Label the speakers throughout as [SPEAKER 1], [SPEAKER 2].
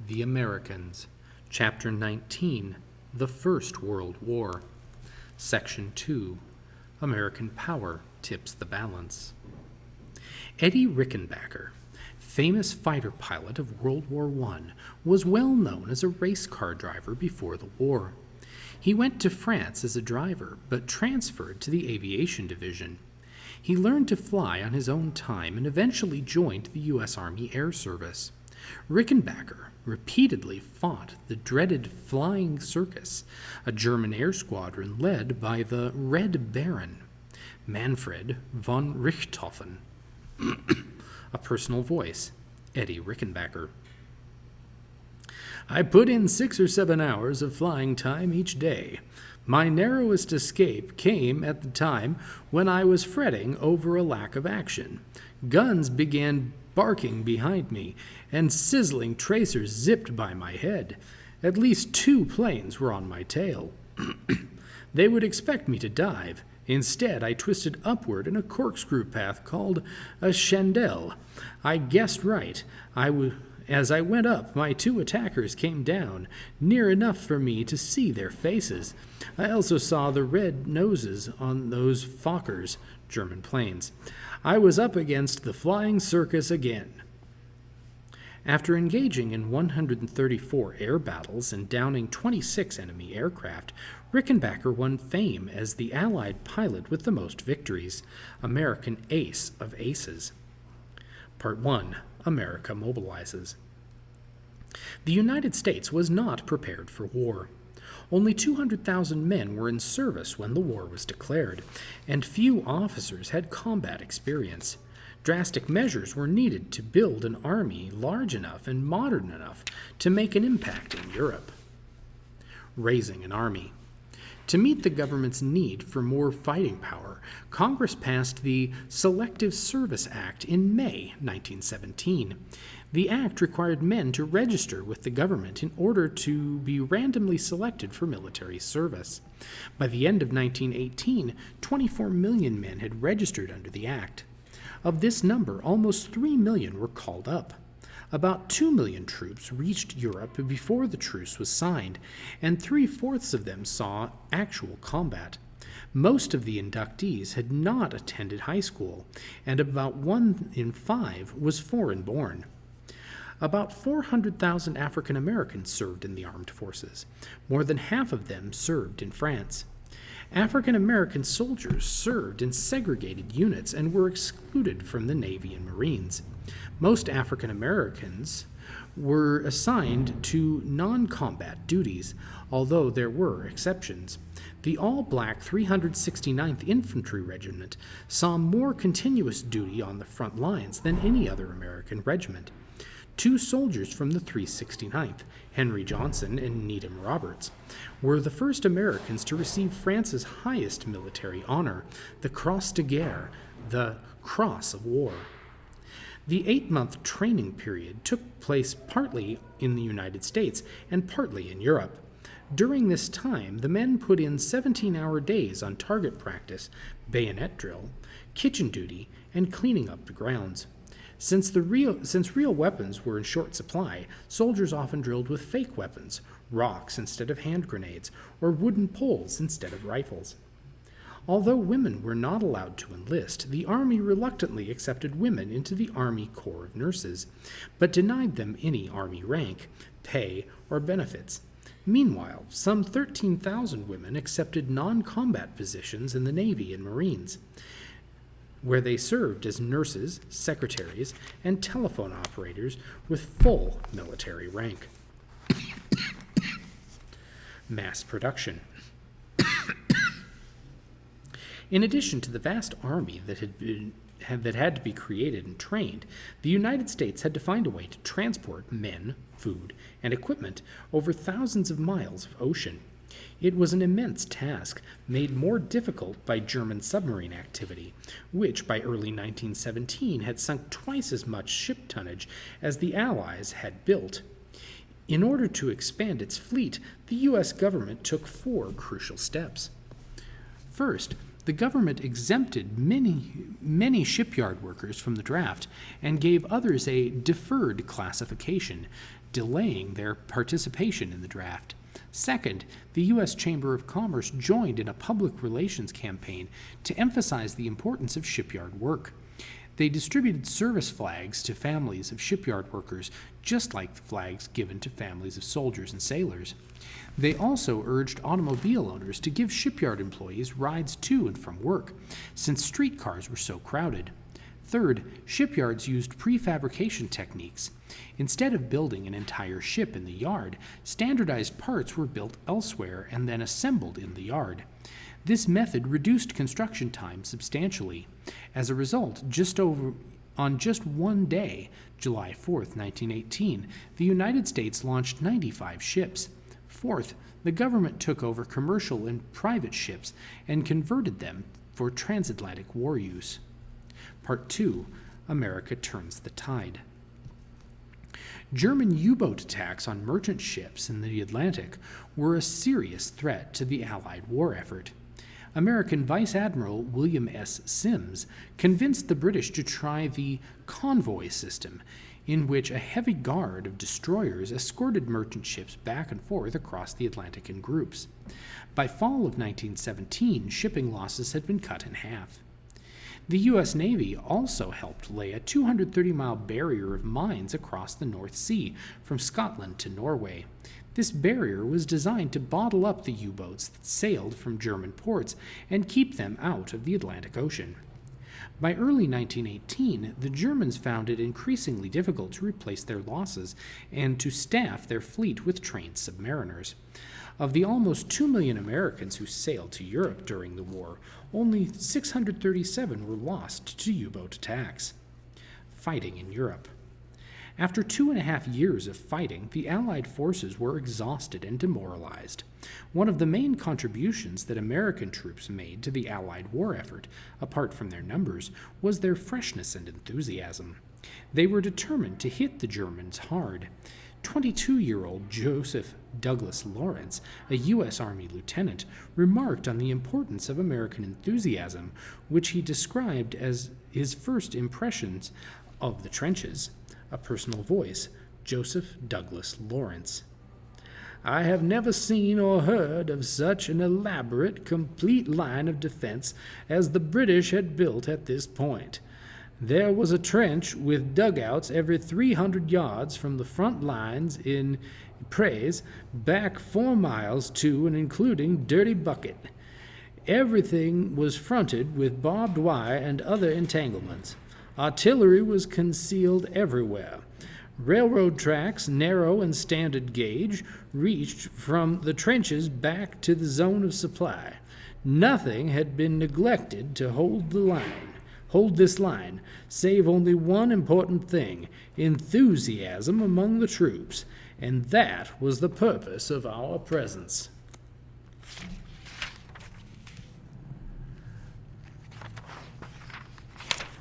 [SPEAKER 1] The Americans, Chapter 19, The First World War, Section 2, American Power Tips the Balance. Eddie Rickenbacker, famous fighter pilot of World War I, was well known as a race car driver before the war. He went to France as a driver, but transferred to the aviation division. He learned to fly on his own time and eventually joined the U.S. Army Air Service. Rickenbacker repeatedly fought the dreaded Flying Circus, a German air squadron led by the Red Baron, Manfred von Richthofen. A personal voice, Eddie Rickenbacker. I put in 6 or 7 hours of flying time each day. My narrowest escape came at the time when I was fretting over a lack of action. Guns began barking behind me, and sizzling tracers zipped by my head. At least 2 planes were on my tail. They would expect me to dive. Instead, I twisted upward in a corkscrew path called a chandelle. I guessed right. As I went up, my 2 attackers came down, near enough for me to see their faces. I also saw the red noses on those Fokkers, German planes. I was up against the Flying Circus again. After engaging in 134 air battles and downing 26 enemy aircraft, Rickenbacker won fame as the Allied pilot with the most victories, American ace of aces. Part 1. America mobilizes. The United States was not prepared for war. Only 200,000 men were in service when the war was declared, and few officers had combat experience. Drastic measures were needed to build an army large enough and modern enough to make an impact in Europe. Raising an army. To meet the government's need for more fighting power, Congress passed the Selective Service Act in May 1917. The act required men to register with the government in order to be randomly selected for military service. By the end of 1918, 24 million men had registered under the act. Of this number, almost 3 million were called up. About 2 million troops reached Europe before the truce was signed, and 3/4 of them saw actual combat. Most of the inductees had not attended high school, and about 1 in 5 was foreign-born. About 400,000 African Americans served in the armed forces. More than half of them served in France. African American soldiers served in segregated units and were excluded from the Navy and Marines. Most African Americans were assigned to non-combat duties, although there were exceptions. The all-black 369th Infantry Regiment saw more continuous duty on the front lines than any other American regiment. 2 soldiers from the 369th, Henry Johnson and Needham Roberts, were the first Americans to receive France's highest military honor, the Cross de Guerre, the Cross of War. The 8-month training period took place partly in the United States and partly in Europe. During this time, the men put in 17-hour days on target practice, bayonet drill, kitchen duty, and cleaning up the grounds. Since real weapons were in short supply, soldiers often drilled with fake weapons, rocks instead of hand grenades, or wooden poles instead of rifles. Although women were not allowed to enlist, the Army reluctantly accepted women into the Army Corps of Nurses, but denied them any Army rank, pay, or benefits. Meanwhile, some 13,000 women accepted non-combat positions in the Navy and Marines, where they served as nurses, secretaries, and telephone operators with full military rank. Mass production. In addition to the vast army that had to be created and trained, the United States had to find a way to transport men, food, and equipment over thousands of miles of ocean. It was an immense task, made more difficult by German submarine activity, which by early 1917 had sunk twice as much ship tonnage as the Allies had built. In order to expand its fleet, the U.S. government took 4 crucial steps. First, the government exempted many shipyard workers from the draft and gave others a deferred classification, delaying their participation in the draft. Second, the U.S. Chamber of Commerce joined in a public relations campaign to emphasize the importance of shipyard work. They distributed service flags to families of shipyard workers, just like the flags given to families of soldiers and sailors. They also urged automobile owners to give shipyard employees rides to and from work, since streetcars were so crowded. Third, shipyards used prefabrication techniques. Instead of building an entire ship in the yard, standardized parts were built elsewhere and then assembled in the yard. This method reduced construction time substantially. As a result, on just one day, July 4, 1918, the United States launched 95 ships. Fourth, the government took over commercial and private ships and converted them for transatlantic war use. Part 2. America turns the tide. German U-boat attacks on merchant ships in the Atlantic were a serious threat to the Allied war effort. American Vice Admiral William S. Sims convinced the British to try the convoy system, in which a heavy guard of destroyers escorted merchant ships back and forth across the Atlantic in groups. By fall of 1917, shipping losses had been cut in half. The U.S. Navy also helped lay a 230-mile barrier of mines across the North Sea from Scotland to Norway. This barrier was designed to bottle up the U-boats that sailed from German ports and keep them out of the Atlantic Ocean. By early 1918, the Germans found it increasingly difficult to replace their losses and to staff their fleet with trained submariners. Of the almost 2 million Americans who sailed to Europe during the war, only 637 were lost to U-boat attacks. Fighting in Europe. After 2.5 years of fighting, the Allied forces were exhausted and demoralized. One of the main contributions that American troops made to the Allied war effort, apart from their numbers, was their freshness and enthusiasm. They were determined to hit the Germans hard. 22-year-old Joseph Douglas Lawrence, a U.S. Army lieutenant, remarked on the importance of American enthusiasm, which he described as his first impressions of the trenches. A personal voice, Joseph Douglas Lawrence. I have never seen or heard of such an elaborate, complete line of defense as the British had built at this point. There was a trench with dugouts every 300 yards from the front lines in Ypres back 4 miles to and including Dirty Bucket. Everything was fronted with barbed wire and other entanglements. Artillery was concealed everywhere. Railroad tracks, narrow and standard gauge, reached from the trenches back to the zone of supply. Nothing had been neglected to hold this line, save only one important thing: enthusiasm among the troops, and that was the purpose of our presence.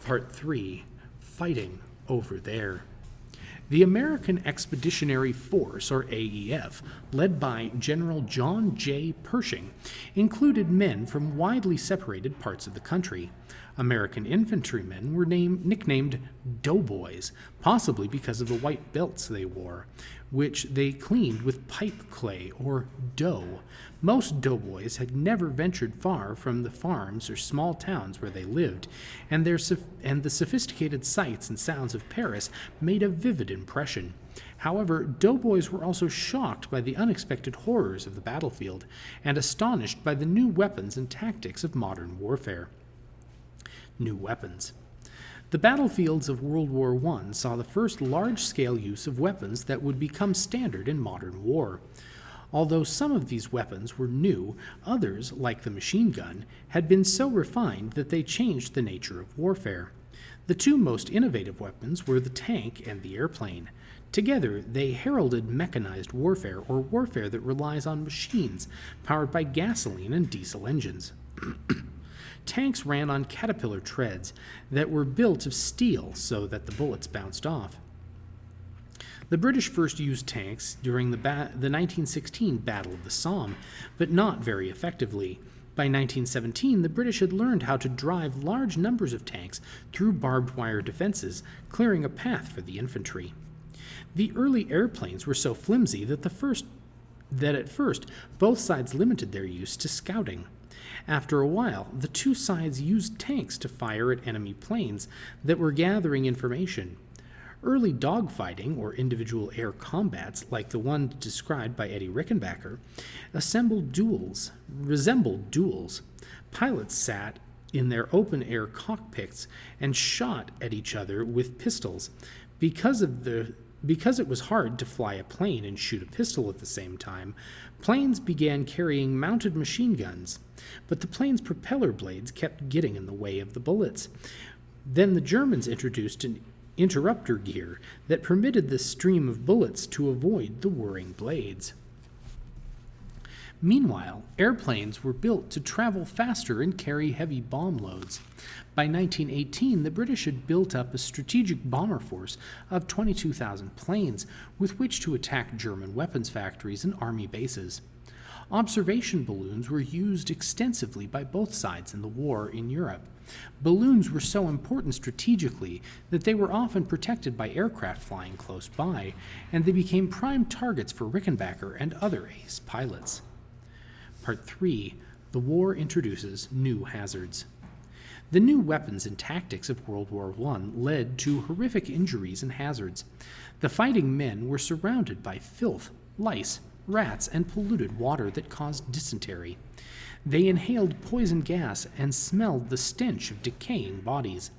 [SPEAKER 1] Part 3. Fighting over there. The American Expeditionary Force, or AEF, led by General John J. Pershing, included men from widely separated parts of the country. American infantrymen were nicknamed doughboys, possibly because of the white belts they wore, which they cleaned with pipe clay or dough. Most doughboys had never ventured far from the farms or small towns where they lived, and the sophisticated sights and sounds of Paris made a vivid impression. However, doughboys were also shocked by the unexpected horrors of the battlefield and astonished by the new weapons and tactics of modern warfare. New weapons. The battlefields of World War I saw the first large-scale use of weapons that would become standard in modern war. Although some of these weapons were new, others, like the machine gun, had been so refined that they changed the nature of warfare. The two most innovative weapons were the tank and the airplane. Together, they heralded mechanized warfare, or warfare that relies on machines powered by gasoline and diesel engines. Tanks ran on caterpillar treads that were built of steel so that the bullets bounced off. The British first used tanks during the 1916 Battle of the Somme, but not very effectively. By 1917, the British had learned how to drive large numbers of tanks through barbed wire defenses, clearing a path for the infantry. The early airplanes were so flimsy that at first both sides limited their use to scouting. After a while, the two sides used tanks to fire at enemy planes that were gathering information. Early dogfighting, or individual air combats, like the one described by Eddie Rickenbacker, resembled duels. Pilots sat in their open-air cockpits and shot at each other with pistols. Because it was hard to fly a plane and shoot a pistol at the same time, planes began carrying mounted machine guns, but the plane's propeller blades kept getting in the way of the bullets. Then the Germans introduced an interrupter gear that permitted the stream of bullets to avoid the whirring blades. Meanwhile, airplanes were built to travel faster and carry heavy bomb loads. By 1918, the British had built up a strategic bomber force of 22,000 planes with which to attack German weapons factories and army bases. Observation balloons were used extensively by both sides in the war in Europe. Balloons were so important strategically that they were often protected by aircraft flying close by, and they became prime targets for Rickenbacker and other ace pilots. Part 3. The war introduces new hazards. The new weapons and tactics of World War I led to horrific injuries and hazards. The fighting men were surrounded by filth, lice, rats, and polluted water that caused dysentery. They inhaled poison gas and smelled the stench of decaying bodies.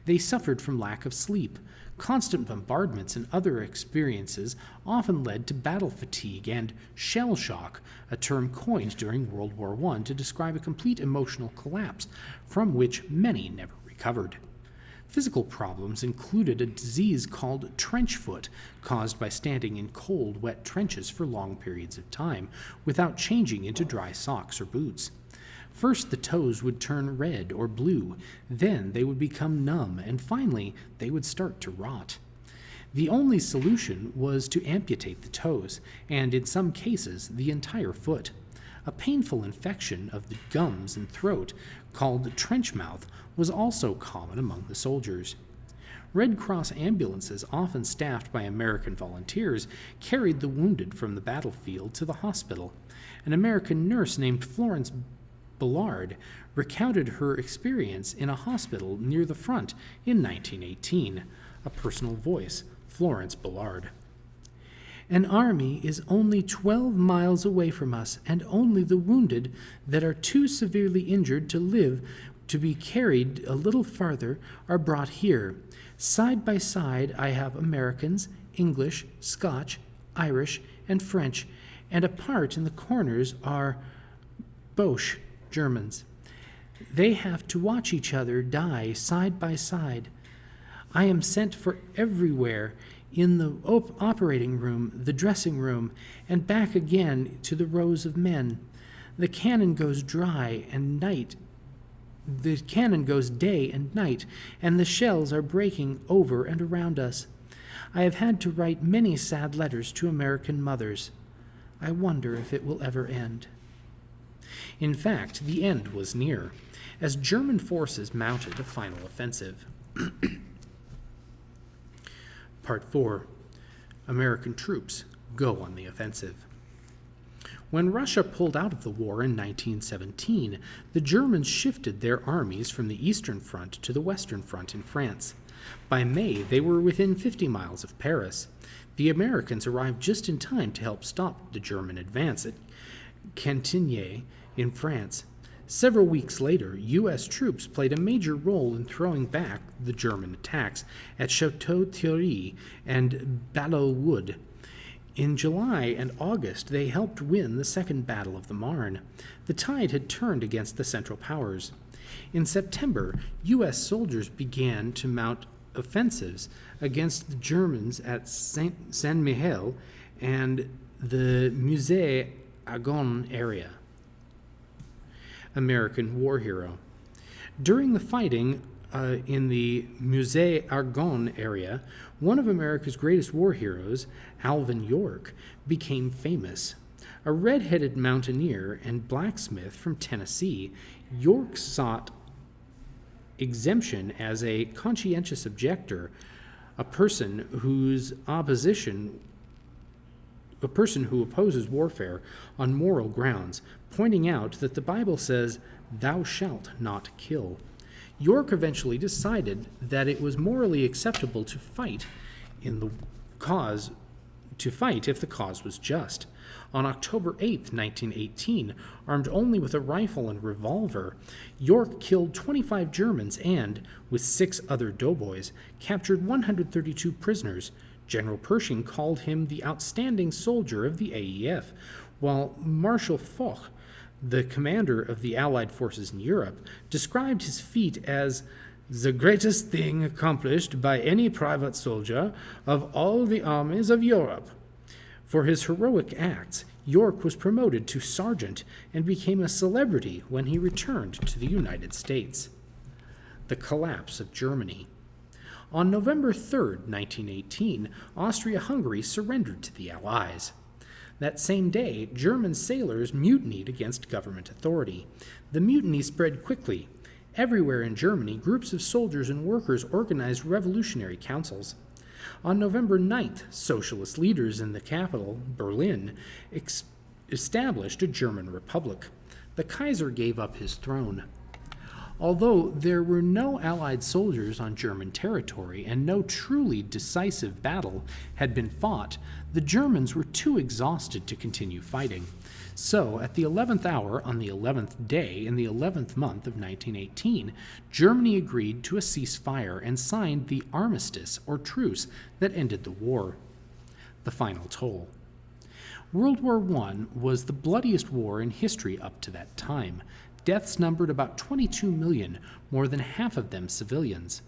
[SPEAKER 1] They suffered from lack of sleep. Constant bombardments and other experiences often led to battle fatigue and shell shock, a term coined during World War I to describe a complete emotional collapse from which many never recovered. Physical problems included a disease called trench foot, caused by standing in cold, wet trenches for long periods of time without changing into dry socks or boots. First, the toes would turn red or blue, then they would become numb, and finally, they would start to rot. The only solution was to amputate the toes, and in some cases, the entire foot. A painful infection of the gums and throat, called trench mouth, was also common among the soldiers. Red Cross ambulances, often staffed by American volunteers, carried the wounded from the battlefield to the hospital. An American nurse named Florence Ballard recounted her experience in a hospital near the front in 1918. A personal voice, Florence Ballard. An army is only 12 miles away from us, and only the wounded that are too severely injured to live to be carried a little farther are brought here. Side by side I have Americans, English, Scotch, Irish, and French, and apart in the corners are Boche, Germans. They have to watch each other die side by side. I am sent for everywhere, in the operating room, the dressing room, and back again to the rows of men. The cannon goes day and night, and the shells are breaking over and around us. I have had to write many sad letters to American mothers. I wonder if it will ever end. In fact, the end was near, as German forces mounted a final offensive. Part 4. American troops go on the offensive. When Russia pulled out of the war in 1917, the Germans shifted their armies from the Eastern Front to the Western Front in France. By May, they were within 50 miles of Paris. The Americans arrived just in time to help stop the German advance at Cantigny in France. Several weeks later, U.S. troops played a major role in throwing back the German attacks at Château-Thierry and Ballot Wood. In July and August, they helped win the Second Battle of the Marne. The tide had turned against the Central Powers. In September, U.S. soldiers began to mount offensives against the Germans at Saint-Mihiel and the Musée Argonne area. American war hero. During the fighting in the Musée Argonne area, one of America's greatest war heroes, Alvin York, became famous. A red-headed mountaineer and blacksmith from Tennessee, York sought exemption as a conscientious objector a person who opposes warfare on moral grounds, pointing out that the Bible says, "Thou shalt not kill." York eventually decided that it was morally acceptable to fight if the cause was just. On October 8, 1918, armed only with a rifle and revolver, York killed 25 Germans and, with 6 other doughboys, captured 132 prisoners. General Pershing called him the outstanding soldier of the AEF, while Marshal Foch, the commander of the Allied forces in Europe, described his feat as the greatest thing accomplished by any private soldier of all the armies of Europe. For his heroic acts, York was promoted to sergeant and became a celebrity when he returned to the United States. The collapse of Germany. On November 3, 1918, Austria-Hungary surrendered to the Allies. That same day, German sailors mutinied against government authority. The mutiny spread quickly. Everywhere in Germany, groups of soldiers and workers organized revolutionary councils. On November 9th, socialist leaders in the capital, Berlin, established a German republic. The Kaiser gave up his throne. Although there were no Allied soldiers on German territory and no truly decisive battle had been fought, the Germans were too exhausted to continue fighting. So, at the 11th hour on the 11th day in the 11th month of 1918, Germany agreed to a ceasefire and signed the armistice or truce that ended the war. The final toll. World War I was the bloodiest war in history up to that time. Deaths numbered about 22 million, more than half of them civilians.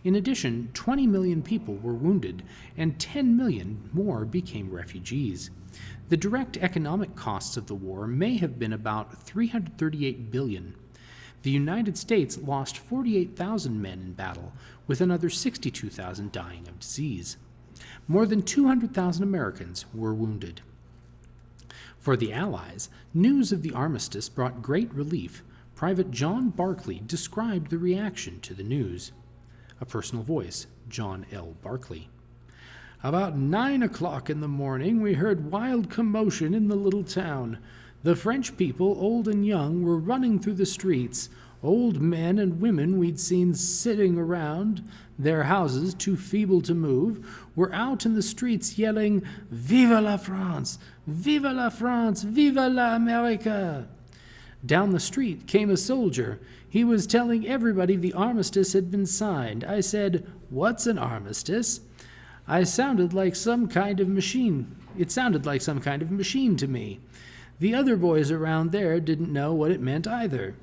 [SPEAKER 1] In addition, 20 million people were wounded, and 10 million more became refugees. The direct economic costs of the war may have been about $338 billion. The United States lost 48,000 men in battle, with another 62,000 dying of disease. More than 200,000 Americans were wounded. For the Allies, news of the armistice brought great relief. Private John Barclay described the reaction to the news. A personal voice, John L. Barclay. About 9 o'clock in the morning, we heard wild commotion in the little town. The French people, old and young, were running through the streets. Old men and women we'd seen sitting around their houses, too feeble to move, were out in the streets yelling, "Vive la France! Vive la France! Vive l'America!" Down the street came a soldier. He was telling everybody the armistice had been signed. I said, "What's an armistice?" It sounded like some kind of machine to me. The other boys around there didn't know what it meant either.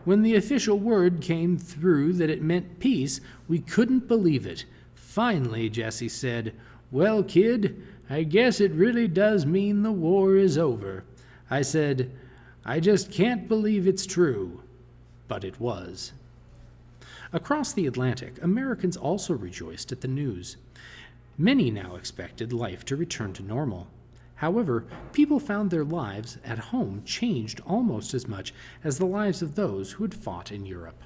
[SPEAKER 1] When the official word came through that it meant peace, we couldn't believe it. Finally, Jesse said, "Well, kid, I guess it really does mean the war is over." I said, "I just can't believe it's true." But it was. Across the Atlantic, Americans also rejoiced at the news. Many now expected life to return to normal. However, people found their lives at home changed almost as much as the lives of those who had fought in Europe.